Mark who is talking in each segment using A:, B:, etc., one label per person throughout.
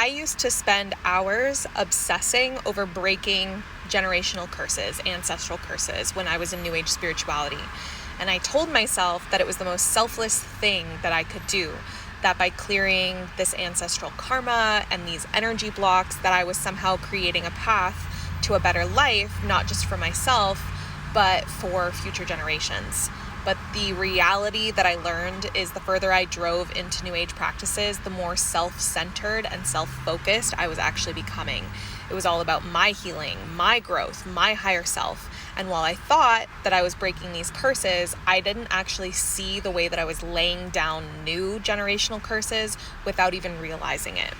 A: I used to spend hours obsessing over breaking generational curses, ancestral curses, when I was in New Age spirituality. And I told myself that it was the most selfless thing that I could do, that by clearing this ancestral karma and these energy blocks, that I was somehow creating a path to a better life, not just for myself, but for future generations. But the reality that I learned is the further I drove into New Age practices, the more self-centered and self-focused I was actually becoming. It was all about my healing, my growth, my higher self. And while I thought that I was breaking these curses, I didn't actually see the way that I was laying down new generational curses without even realizing it.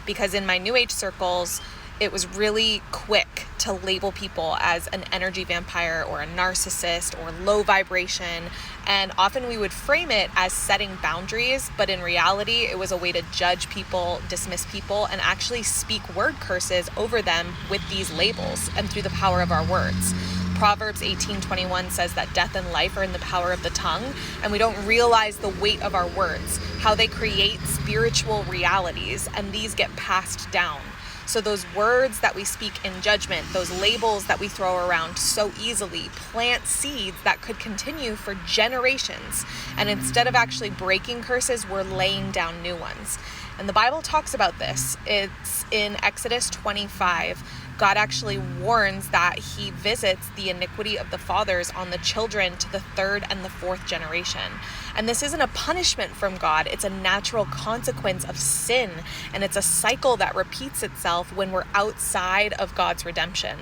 A: Because in my New Age circles, it was really quick to label people as an energy vampire or a narcissist or low vibration. And often we would frame it as setting boundaries, but in reality, it was a way to judge people, dismiss people, and actually speak word curses over them with these labels and through the power of our words. Proverbs 18:21 says that death and life are in the power of the tongue, and we don't realize the weight of our words, how they create spiritual realities, and these get passed down. So those words that we speak in judgment, those labels that we throw around so easily, plant seeds that could continue for generations. And instead of actually breaking curses, we're laying down new ones. And the Bible talks about this. It's in Exodus 25. God actually warns that he visits the iniquity of the fathers on the children to the third and the fourth generation. And this isn't a punishment from God. It's a natural consequence of sin. And it's a cycle that repeats itself when we're outside of God's redemption.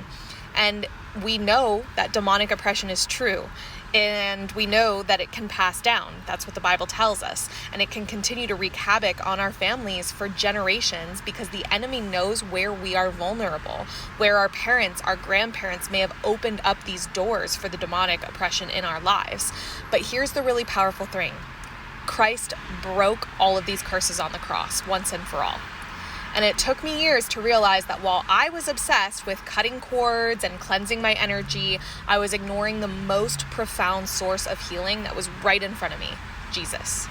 A: And we know that demonic oppression is true. And we know that it can pass down. That's what the Bible tells us. And it can continue to wreak havoc on our families for generations because the enemy knows where we are vulnerable, where our parents, our grandparents may have opened up these doors for the demonic oppression in our lives. But here's the really powerful thing. Christ broke all of these curses on the cross once and for all. And it took me years to realize that while I was obsessed with cutting cords and cleansing my energy, I was ignoring the most profound source of healing that was right in front of me, Jesus.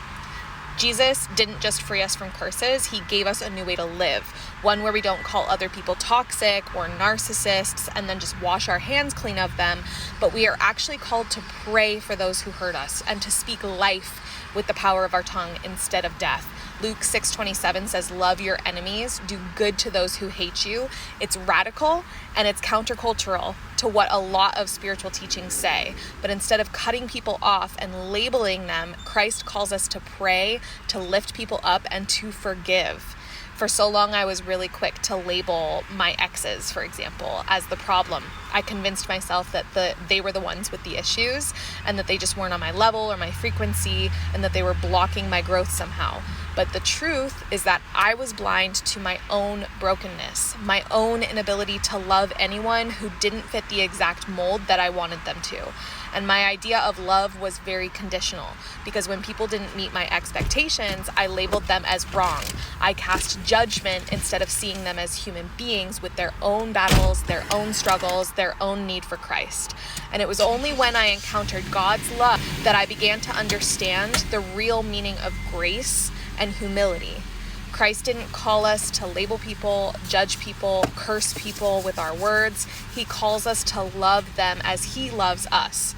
A: Jesus didn't just free us from curses, he gave us a new way to live, one where we don't call other people toxic or narcissists and then just wash our hands clean of them, but we are actually called to pray for those who hurt us and to speak life with the power of our tongue instead of death. Luke 6:27 says, love your enemies, do good to those who hate you. It's radical and it's countercultural to what a lot of spiritual teachings say. But instead of cutting people off and labeling them, Christ calls us to pray, to lift people up, and to forgive. For so long, I was really quick to label my exes, for example, as the problem. I convinced myself that they were the ones with the issues and that they just weren't on my level or my frequency and that they were blocking my growth somehow. But the truth is that I was blind to my own brokenness, my own inability to love anyone who didn't fit the exact mold that I wanted them to. And my idea of love was very conditional because when people didn't meet my expectations, I labeled them as wrong. I cast judgment instead of seeing them as human beings with their own battles, their own struggles, their own need for Christ. And it was only when I encountered God's love that I began to understand the real meaning of grace and humility. Christ didn't call us to label people, judge people, curse people with our words. He calls us to love them as he loves us.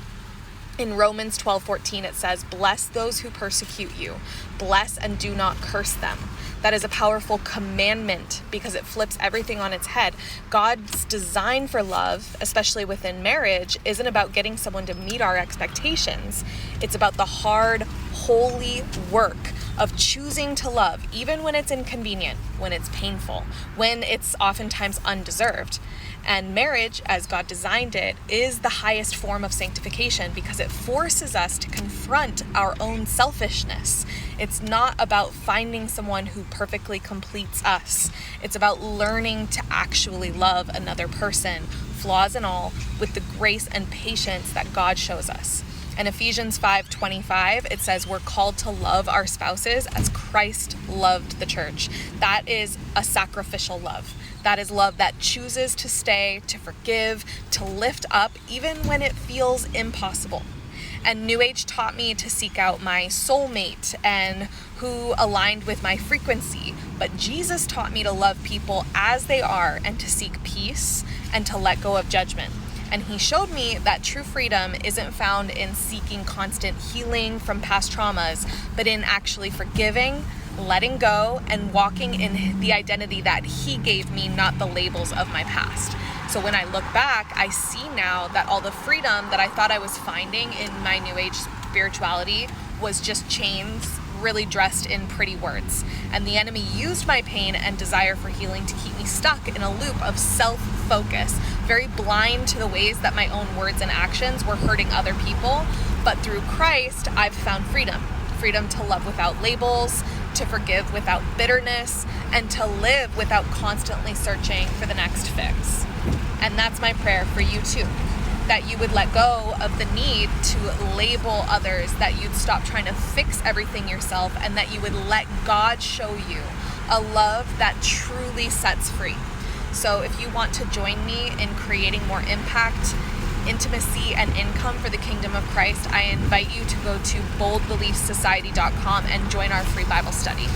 A: In Romans 12:14, it says, bless those who persecute you. Bless and do not curse them. That is a powerful commandment because it flips everything on its head. God's design for love, especially within marriage, isn't about getting someone to meet our expectations. It's about the hard, holy work of choosing to love, even when it's inconvenient, when it's painful, when it's oftentimes undeserved. And marriage, as God designed it, is the highest form of sanctification because it forces us to confront our own selfishness. It's not about finding someone who perfectly completes us. It's about learning to actually love another person, flaws and all, with the grace and patience that God shows us. In Ephesians 5:25, it says we're called to love our spouses as Christ loved the church. That is a sacrificial love. That is love that chooses to stay, to forgive, to lift up, even when it feels impossible. And New Age taught me to seek out my soulmate and who aligned with my frequency. But Jesus taught me to love people as they are and to seek peace and to let go of judgment. And he showed me that true freedom isn't found in seeking constant healing from past traumas, but in actually forgiving, letting go, and walking in the identity that he gave me, not the labels of my past. So when I look back, I see now that all the freedom that I thought I was finding in my New Age spirituality was just chains really dressed in pretty words. And the enemy used my pain and desire for healing to keep me stuck in a loop of self-focus, very blind to the ways that my own words and actions were hurting other people. But through Christ, I've found freedom. Freedom to love without labels, to forgive without bitterness, and to live without constantly searching for the next fix. And that's my prayer for you too, that you would let go of the need to label others, that you'd stop trying to fix everything yourself, and that you would let God show you a love that truly sets free. So if you want to join me in creating more impact, intimacy, and income for the kingdom of Christ, I invite you to go to boldbeliefsociety.com and join our free Bible study.